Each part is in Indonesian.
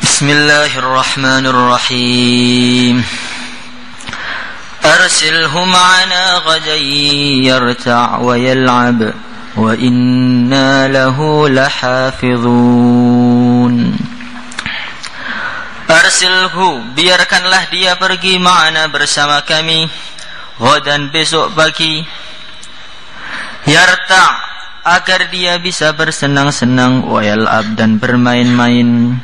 Bismillahirrahmanirrahim. Arsilhu ma'ana ghadan yarta' wa yal'ab wa inna lahu lahafizun. Arsilhu, biarkanlah dia pergi ma'ana bersama kami ghadan, besok pagi, yarta', agar dia bisa bersenang-senang, wa yal'ab, dan bermain-main.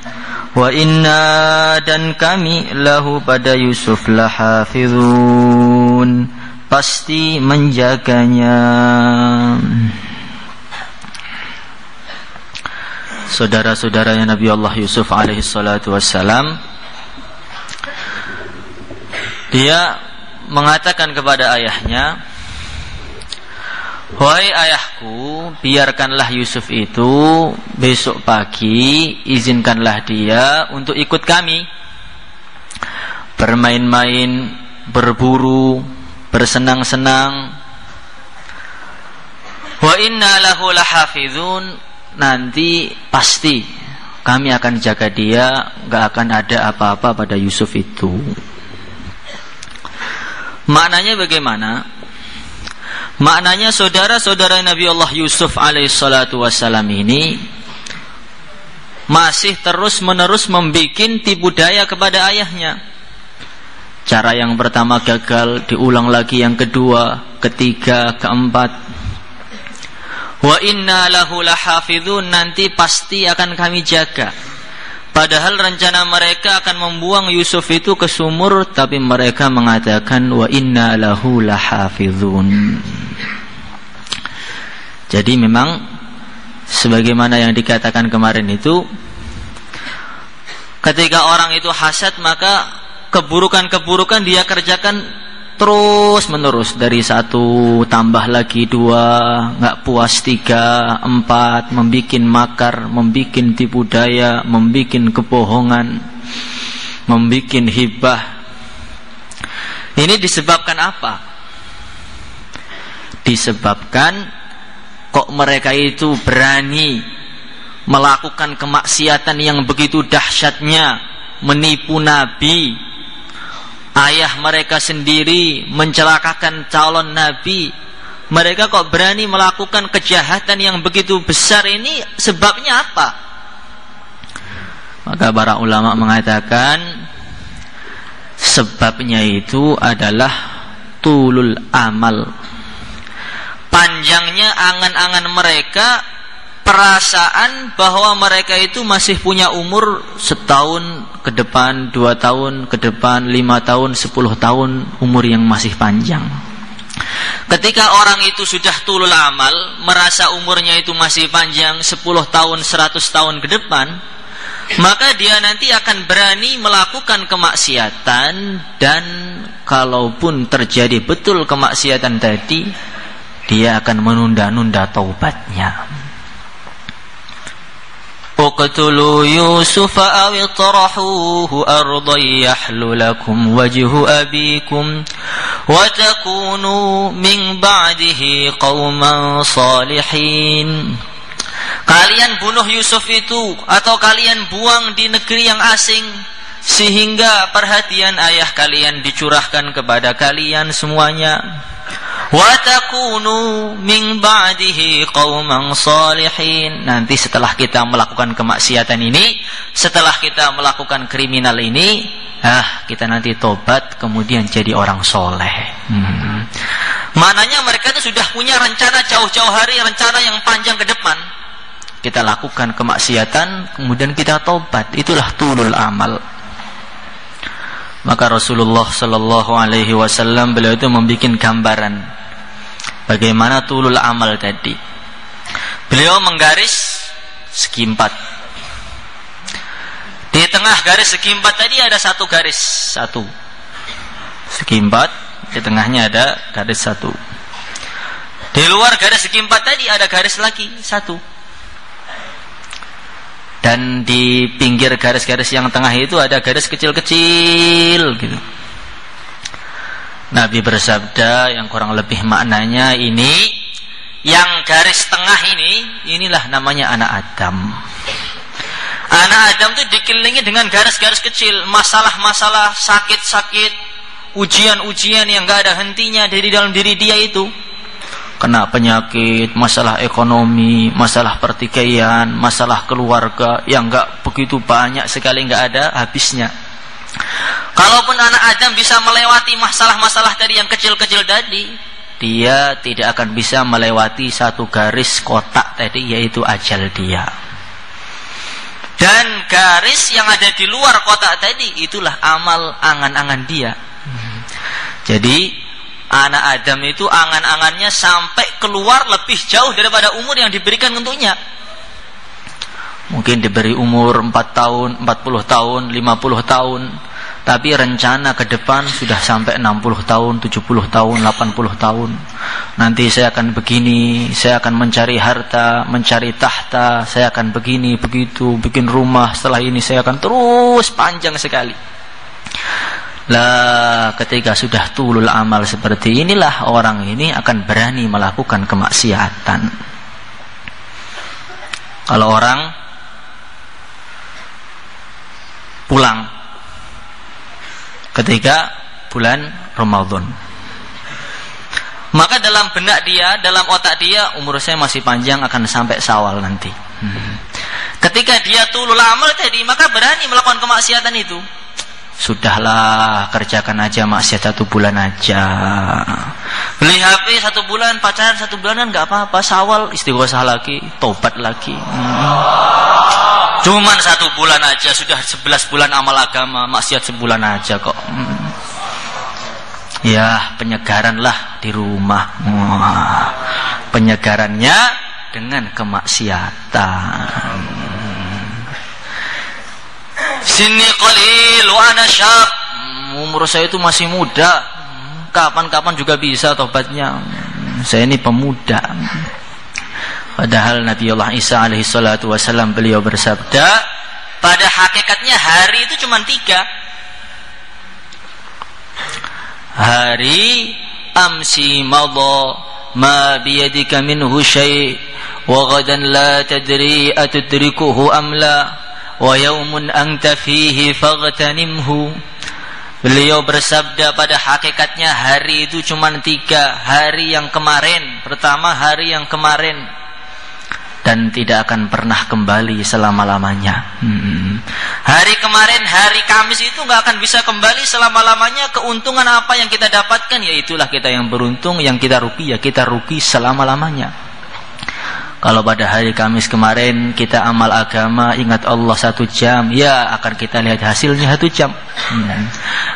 Wa inna, dan kami, lahu, pada Yusuf, lahafizun, pasti menjaganya. Saudara-saudaranya Nabi Allah Yusuf alaihi salatu wassalam, dia mengatakan kepada ayahnya, wahai ayahku, biarkanlah Yusuf itu besok pagi, izinkanlah dia untuk ikut kami bermain-main, berburu, bersenang-senang. Wa inna lahu lahafizun, nanti pasti kami akan jaga dia, gak akan ada apa-apa pada Yusuf itu. Maknanya bagaimana? Maknanya saudara-saudara Nabi Allah Yusuf alaihissalatu wassalam ini masih terus-menerus membikin tipu daya kepada ayahnya. Cara yang pertama gagal, diulang lagi yang kedua, ketiga, keempat. Wa inna lahu lahafizun, nanti pasti akan kami jaga. Padahal rencana mereka akan membuang Yusuf itu ke sumur, tapi mereka mengatakan wa inna lahu lahafizun. Jadi memang sebagaimana yang dikatakan kemarin itu, ketika orang itu hasad, maka keburukan-keburukan dia kerjakan terus menerus, dari satu tambah lagi dua, nggak puas tiga, empat, membikin makar, membikin tipu daya, membikin kebohongan, membikin hibah. Ini disebabkan apa? Disebabkan kok mereka itu berani melakukan kemaksiatan yang begitu dahsyatnya, menipu Nabi, ayah mereka sendiri, mencelakakan calon Nabi. Mereka kok berani melakukan kejahatan yang begitu besar ini, sebabnya apa? Maka para ulama mengatakan sebabnya itu adalah tulul amal, panjangnya angan-angan mereka, perasaan bahwa mereka itu masih punya umur setahun ke depan, 2 tahun ke depan, 5 tahun, 10 tahun, umur yang masih panjang. Ketika orang itu sudah tulul amal, merasa umurnya itu masih panjang, 10 tahun, 100 tahun ke depan, maka dia nanti akan berani melakukan kemaksiatan. Dan kalaupun terjadi betul kemaksiatan tadi, dia akan menunda-nunda taubatnya. Uqtulu Yusufa aw itrahuhu ardan yahlu lakum wajhu abikum wa takunu min ba'dihi qauman salihin. Kalian bunuh Yusuf itu, atau kalian buang di negeri yang asing, sehingga perhatian ayah kalian dicurahkan kepada kalian semuanya. Wa takunu min ba'dihi qauman salihin. Nanti setelah kita melakukan kemaksiatan ini, setelah kita melakukan kriminal ini, kita nanti tobat, kemudian jadi orang soleh. Maknanya mereka itu sudah punya rencana jauh-jauh hari, rencana yang panjang ke depan. Kita lakukan kemaksiatan, kemudian kita tobat. Itulah tulul amal. Maka Rasulullah sallallahu alaihi wasallam, beliau itu membuat gambaran bagaimana tulul amal tadi. Beliau menggaris segi 4. Di tengah garis segi 4 tadi ada satu garis, satu. Segi 4, di tengahnya ada garis 1. Di luar garis segi 4 tadi ada garis lagi, 1. Dan di pinggir garis-garis yang tengah itu ada garis kecil-kecil gitu. Nabi bersabda yang kurang lebih maknanya ini, yang garis tengah ini, inilah namanya anak Adam. Anak Adam itu dikelilingi dengan garis-garis kecil, masalah-masalah, sakit-sakit, ujian-ujian yang gak ada hentinya dari dalam diri dia itu. Kena penyakit, masalah ekonomi, masalah pertikaian, masalah keluarga yang gak begitu banyak sekali, gak ada habisnya. Kalaupun anak Adam bisa melewati masalah-masalah tadi yang kecil-kecil tadi, dia tidak akan bisa melewati satu garis kotak tadi, yaitu ajal dia. Dan garis yang ada di luar kotak tadi, itulah amal angan-angan dia. Jadi anak Adam itu angan-angannya sampai keluar lebih jauh daripada umur yang diberikan untuknya. Mungkin diberi umur 4 tahun, 40 tahun, 50 tahun, tapi rencana ke depan sudah sampai 60 tahun, 70 tahun, 80 tahun. Nanti saya akan begini, saya akan mencari harta, mencari tahta, saya akan begini, begitu, bikin rumah, setelah ini saya akan terus panjang sekali. Lah, ketika sudah tulul amal seperti inilah orang ini akan berani melakukan kemaksiatan. Kalau orang pulang ketika bulan Ramadan, maka dalam benak dia, dalam otak dia, umur saya masih panjang, akan sampai Syawal nanti. Ketika dia tulul amal tadi, maka berani melakukan kemaksiatan itu. Sudahlah, kerjakan aja maksiat 1 bulan aja. Beli HP 1 bulan, pacaran 1 bulanan nggak apa-apa. Syawal istighosah lagi, tobat lagi. Cuman 1 bulan aja, sudah 11 bulan amal agama, maksiat sebulan aja kok. Ya, penyegaran lah di rumah. Penyegarannya dengan kemaksiatan. Sini qalil wa ana syab. Umur saya itu masih muda. Kapan-kapan juga bisa tobatnya. Saya ini pemuda. Padahal Nabi Allah Isa alaihi salatu wasallam beliau bersabda, pada hakikatnya hari itu cuma 3. Hari amsi madha ma biyadika minhu syai' wa ghadan la tadri atudrikuhu am la wa yaumun anta fihi faghtanimhu. Beliau bersabda, pada hakikatnya hari itu cuma 3. Hari yang kemarin, pertama hari yang kemarin, dan tidak akan pernah kembali selama-lamanya. Hari kemarin, hari Kamis itu gak akan bisa kembali selama-lamanya. Keuntungan apa yang kita dapatkan, yaitulah kita yang beruntung. Yang kita rugi, ya kita rugi selama-lamanya. Kalau pada hari Kamis kemarin kita amal agama, ingat Allah 1 jam, ya akan kita lihat hasilnya 1 jam.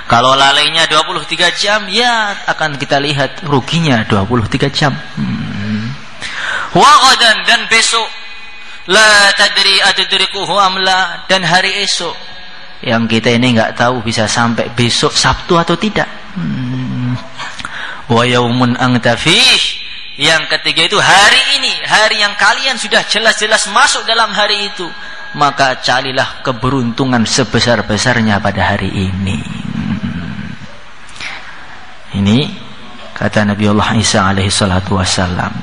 Kalau lalainya 23 jam, ya akan kita lihat ruginya 23 jam. Wa ghadan, dan besok, la tadri atudrikuhu amla, dan hari esok yang kita ini nggak tahu bisa sampai besok Sabtu atau tidak. Wa yaumun anta fih, yang ketiga itu hari ini, hari yang kalian sudah jelas-jelas masuk dalam hari itu, maka carilah keberuntungan sebesar-besarnya pada hari ini. Ini kata Nabi Allah Isa alaihi salatu wassalam.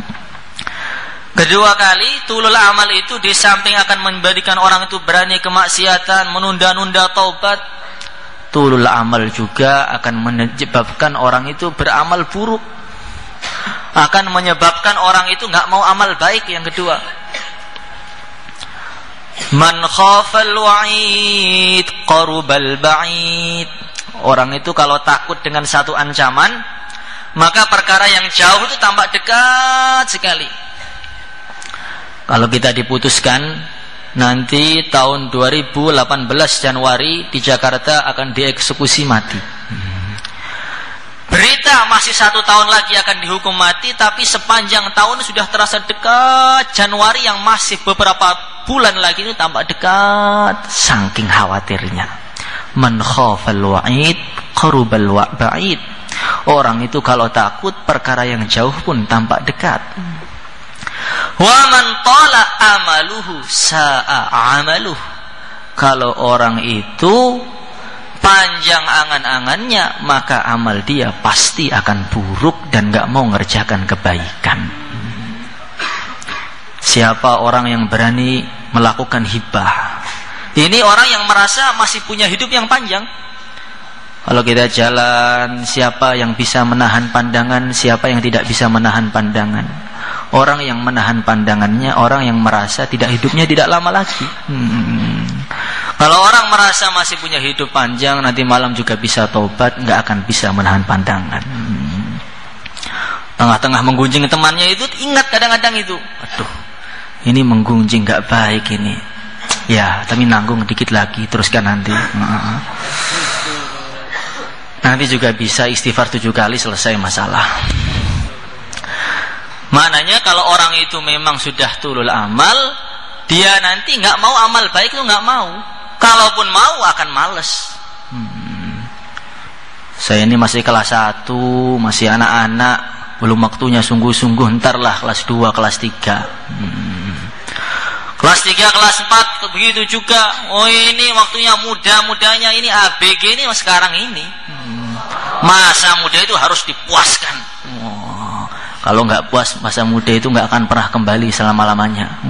Kedua kali, tulul amal itu di samping akan memberikan orang itu berani kemaksiatan, menunda-nunda taubat, tulul amal juga akan menyebabkan orang itu beramal buruk, akan menyebabkan orang itu nggak mau amal baik. Yang kedua, man khafal wa'id qarubal ba'id. Orang itu kalau takut dengan satu ancaman, maka perkara yang jauh itu tampak dekat sekali. Kalau kita diputuskan nanti tahun 2018 Januari di Jakarta akan dieksekusi mati, berita masih 1 tahun lagi akan dihukum mati, tapi sepanjang tahun sudah terasa dekat. Januari yang masih beberapa bulan lagi itu tampak dekat, saking khawatirnya. Man khafal wa'id qarubal ba'id. Orang itu kalau takut, perkara yang jauh pun tampak dekat. Wa man tala amaluhu sa'a amaluh. Kalau orang itu panjang angan-angannya, maka amal dia pasti akan buruk dan gak mau ngerjakan kebaikan. Siapa orang yang berani melakukan hibah, Ini orang yang merasa masih punya hidup yang panjang. Kalau kita jalan, siapa yang bisa menahan pandangan, siapa yang tidak bisa menahan pandangan? Orang yang menahan pandangannya, orang yang merasa hidupnya tidak lama lagi. Kalau orang merasa masih punya hidup panjang, nanti malam juga bisa tobat, nggak akan bisa menahan pandangan. Tengah-tengah menggunjing temannya itu, ingat kadang-kadang itu, aduh, ini menggunjing nggak baik ini. Ya, tapi nanggung dikit lagi, teruskan nanti. Nanti juga bisa istighfar 7 kali, selesai masalah. Maknanya kalau orang itu memang sudah tulul amal, dia nanti nggak mau amal baik itu nggak mau. Kalaupun mau akan males. Saya ini masih kelas 1, masih anak-anak, belum waktunya sungguh-sungguh, ntarlah kelas 2, kelas 3. Kelas 3, kelas 4 begitu juga. Oh ini waktunya muda-mudanya, ini ABG ini sekarang ini. Masa muda itu harus dipuaskan. Kalau nggak puas masa muda itu nggak akan pernah kembali selama-lamanya.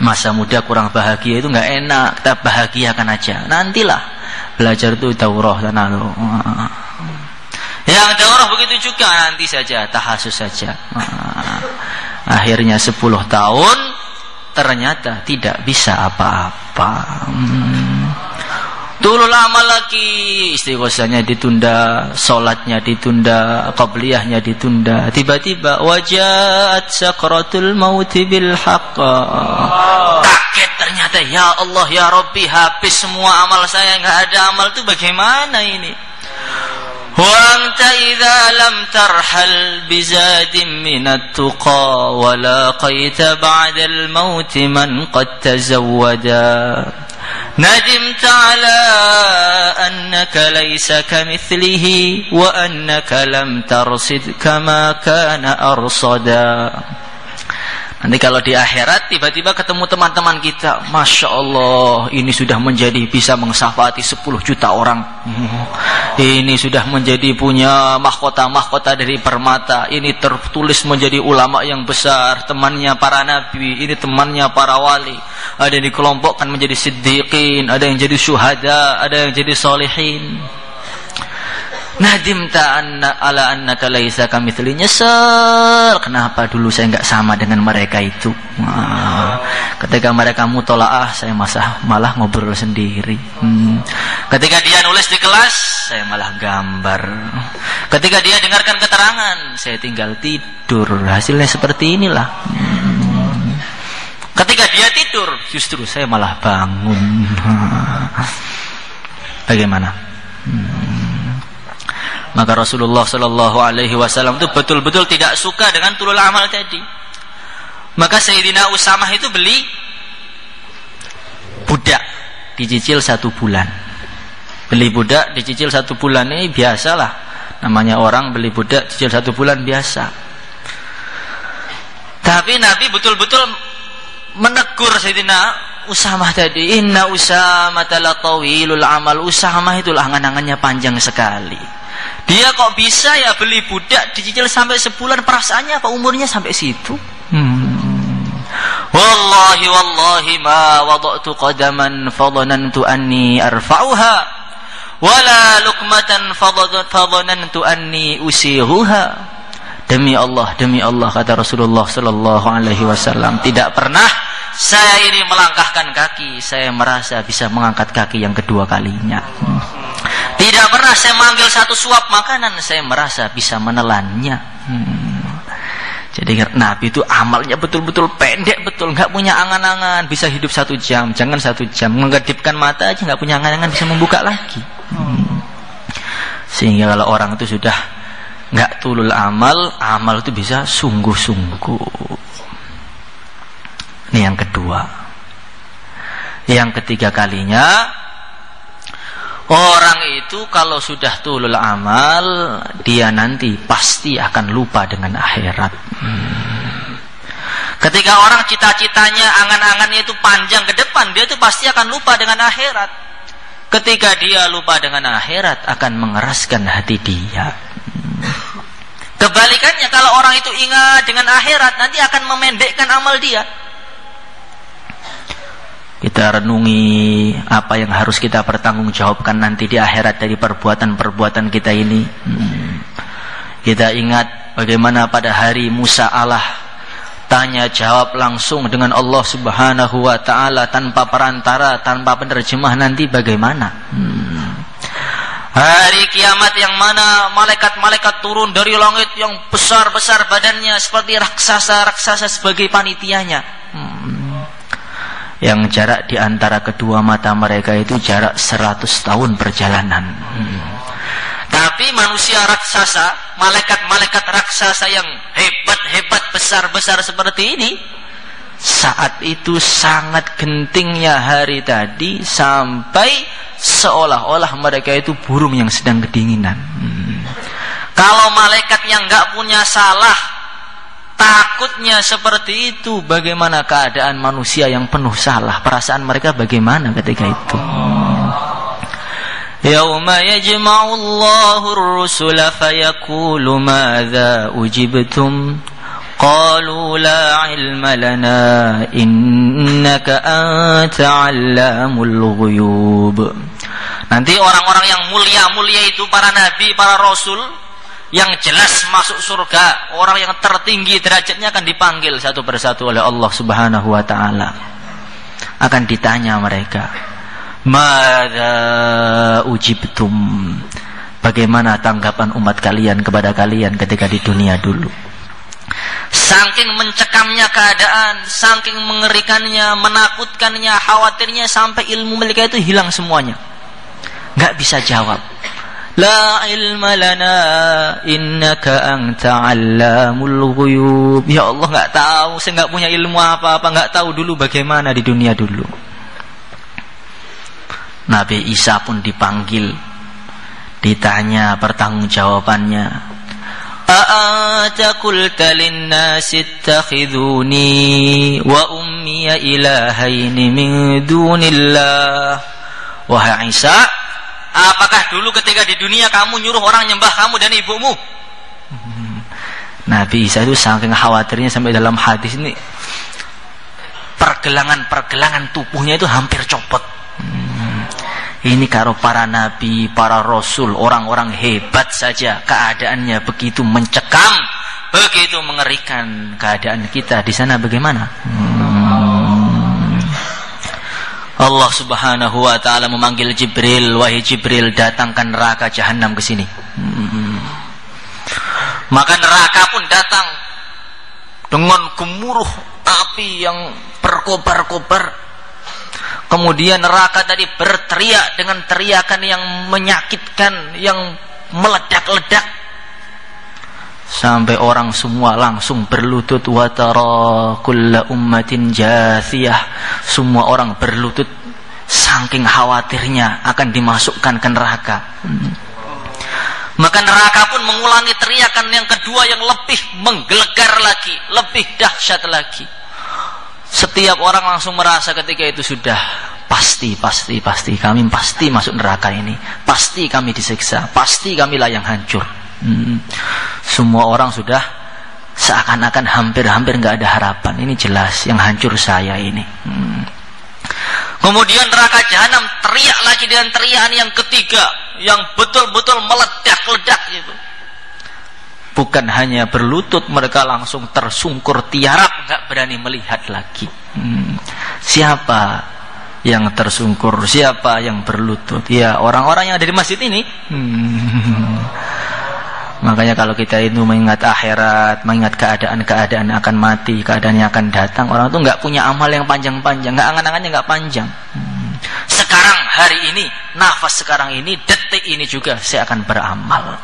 Masa muda kurang bahagia itu nggak enak, kita bahagiakan aja. Nantilah belajar itu daurah tanah. Yang daurah begitu juga, nanti saja tahasus saja. Akhirnya 10 tahun ternyata tidak bisa apa-apa. Tulul amal lagi, istighosahnya ditunda, sholatnya ditunda, qabliyahnya ditunda. Tiba-tiba wajaat sakratul mauti bil haqq. Kaget ternyata, ya Allah ya Rabbi, habis semua amal saya, nggak ada amal itu bagaimana ini? Wa anta idza lam tarhal bizadin minat tuqa wa laqaita ba'da al maut man qad tazawwada. ندمت على أنك ليس كمثله وأنك لم ترصد كما كان أرصدا. Nanti kalau di akhirat tiba-tiba ketemu teman-teman kita, Masya Allah, ini sudah menjadi bisa mensyafaati 10 juta orang. Ini sudah menjadi punya mahkota-mahkota dari permata. Ini tertulis menjadi ulama yang besar, temannya para nabi, ini temannya para wali. Ada yang dikelompokkan menjadi siddiqin, ada yang jadi syuhada, ada yang jadi solihin. Nadimta ala annaka laisa kamitsli. Nyesel, kenapa dulu saya enggak sama dengan mereka itu. Ketika mereka mutolaah, saya malah ngobrol sendiri. Ketika dia nulis di kelas, saya malah gambar. Ketika dia dengarkan keterangan, saya tinggal tidur. Hasilnya seperti inilah. Ketika dia tidur, justru saya malah bangun. Bagaimana? Maka Rasulullah Shallallahu Alaihi Wasallam itu betul-betul tidak suka dengan tulul amal tadi. Maka Sayyidina Usamah itu beli budak, dicicil 1 bulan. Beli budak dicicil 1 bulan ini biasalah. Namanya orang beli budak cicil 1 bulan biasa. Tapi Nabi betul-betul menegur Sayyidina Usamah tadi. Inna Usamah talatawilul amal. Usamah itu angan-angannya panjang sekali. Dia kok bisa ya beli budak dicicil sampai sebulan, perasaannya apa umurnya sampai situ? Wallahi ma wada'tu qadaman fadhanantu anni arfa'uha wala luqmatan fadhanantu anni usihuha. Demi Allah kata Rasulullah sallallahu alaihi wasallam, tidak pernah saya ini melangkahkan kaki, saya merasa bisa mengangkat kaki yang kedua kalinya. Tidak pernah saya manggil 1 suap makanan, saya merasa bisa menelannya. Jadi Nabi itu amalnya betul-betul pendek, betul, nggak punya angan-angan bisa hidup 1 jam, jangan 1 jam, mengedipkan mata aja nggak punya angan-angan bisa membuka lagi. Sehingga kalau orang itu sudah nggak tulul amal itu bisa sungguh-sungguh. Ini yang kedua. Yang ketiga kalinya, orang itu kalau sudah tulul amal, dia nanti pasti akan lupa dengan akhirat. Ketika orang cita-citanya, angan-angannya itu panjang ke depan, dia itu pasti akan lupa dengan akhirat. Ketika dia lupa dengan akhirat, akan mengeraskan hati dia. Kebalikannya, kalau orang itu ingat dengan akhirat, nanti akan memendekkan amal dia. Kita renungi apa yang harus kita pertanggungjawabkan nanti di akhirat dari perbuatan-perbuatan kita ini. Kita ingat bagaimana pada hari Musa Allah tanya jawab langsung dengan Allah Subhanahu wa ta'ala tanpa perantara, tanpa penerjemah, nanti bagaimana? Hari kiamat yang mana malaikat-malaikat turun dari langit yang besar-besar badannya seperti raksasa-raksasa sebagai panitianya. Yang jarak di antara kedua mata mereka itu jarak 100 tahun perjalanan. Tapi manusia raksasa, malaikat-malaikat raksasa yang hebat-hebat, besar-besar seperti ini, saat itu sangat gentingnya hari tadi, sampai seolah-olah mereka itu burung yang sedang kedinginan. Kalau malaikat yang gak punya salah takutnya seperti itu, bagaimana keadaan manusia yang penuh salah? Perasaan mereka bagaimana ketika itu? Yauma yajma'u Allahu ar-rusula fayaqulu madza ujibtum qalu la ilma lana innaka anta 'allamul ghuyub. Nanti orang-orang yang mulia-mulia itu, para nabi, para rasul yang jelas masuk surga, orang yang tertinggi derajatnya akan dipanggil satu persatu oleh Allah Subhanahu wa ta'ala. Akan ditanya mereka, madza ujibtum, bagaimana tanggapan umat kalian kepada kalian ketika di dunia dulu? Saking mencekamnya keadaan, saking mengerikannya, menakutkannya, khawatirnya, sampai ilmu mereka itu hilang semuanya, gak bisa jawab. La ilma lana innaka anta 'allamul ghuyub. Ya Allah, gak tahu, saya gak punya ilmu apa-apa, gak tahu dulu bagaimana di dunia dulu. Nabi Isa pun dipanggil, ditanya pertanggungjawabannya. A'ata qulta lin-nasi ittakhiduni wa ummiya ilahaini min dunillah. Wahai Isa, apakah dulu ketika di dunia kamu nyuruh orang nyembah kamu dan ibumu? Nabi Isa itu saking khawatirnya sampai dalam hadis ini pergelangan-pergelangan tubuhnya itu hampir copot. Ini kalau para nabi, para rasul, orang-orang hebat saja keadaannya begitu mencekam, begitu mengerikan, keadaan kita di sana bagaimana? Allah Subhanahu wa ta'ala memanggil Jibril, wahai Jibril, datangkan neraka jahanam ke sini. Maka neraka pun datang dengan gemuruh api yang berkobar-kobar. Kemudian neraka tadi berteriak dengan teriakan yang menyakitkan, yang meledak-ledak, sampai orang semua langsung berlutut. Wa tara kulla ummatin jathiyah, semua orang berlutut saking khawatirnya akan dimasukkan ke neraka. Maka neraka pun mengulangi teriakan yang kedua yang lebih menggelegar lagi, lebih dahsyat lagi. Setiap orang langsung merasa ketika itu sudah pasti kami pasti masuk neraka ini, pasti kami disiksa, pasti kami lah yang hancur. Semua orang sudah seakan-akan hampir nggak ada harapan. Ini jelas yang hancur saya ini. Kemudian neraka jahanam teriak lagi dengan teriakan yang ketiga yang betul-betul meledak-ledak itu. Bukan hanya berlutut, mereka langsung tersungkur tiarap, gak berani melihat lagi. Siapa yang tersungkur, siapa yang berlutut? Ya orang-orang yang ada di masjid ini. Makanya kalau kita itu mengingat akhirat, mengingat keadaan-keadaan akan mati, keadaan yang akan datang, orang itu gak punya amal yang panjang-panjang, gak angan-angannya gak panjang. Sekarang, hari ini, nafas sekarang ini, detik ini juga saya akan beramal.